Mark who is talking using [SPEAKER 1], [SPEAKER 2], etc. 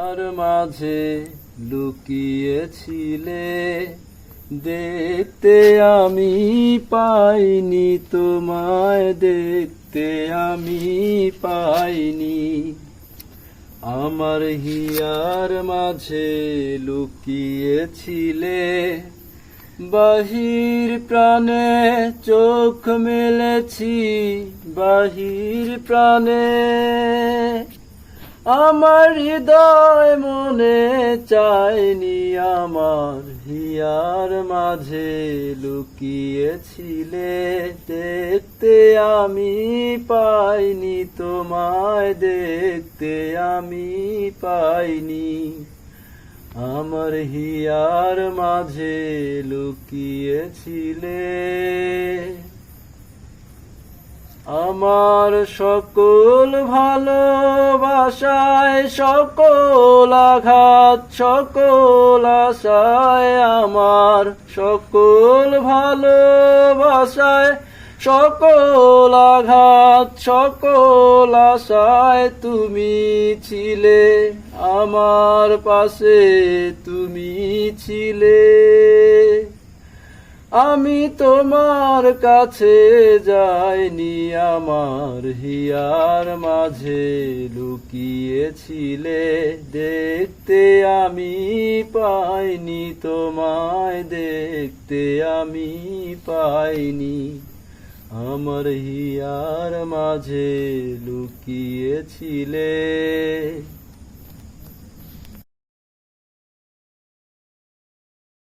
[SPEAKER 1] Here মাঝে লুকিয়েছিলে, দেখতে আমি পাইনি তোমায়, দেখতে আমি পাইনি। আমার হিয়ার মাঝে লুকিয়েছিলে, বাহির প্রাণে চোখ মেলেছি, বাহির প্রাণে। আমার হৃদয় মনে চায়নি, আমার হিয়ার মাঝে লুকিয়েছিলে, দেখতে আমি পাইনি তোমায়, দেখতে আমি পাইনি। আমার হিয়ার মাঝে লুকিয়েছিলে। আমার সকল ভালোবাসায়, সকল আঘাত, সকল আশায়, আমার সকল ভালোবাসায়, সকল আঘাত, সকল আশায় তুমি ছিলে, আমার পাশে তুমি ছিলে। আমি তোমার কাছে যাইনি, আমার হিয়ার মাঝে লুকিয়েছিলে, দেখতে আমি পাইনি তোমায়, দেখতে আমি পাইনি। আমার হিয়ার মাঝে লুকিয়েছিলে।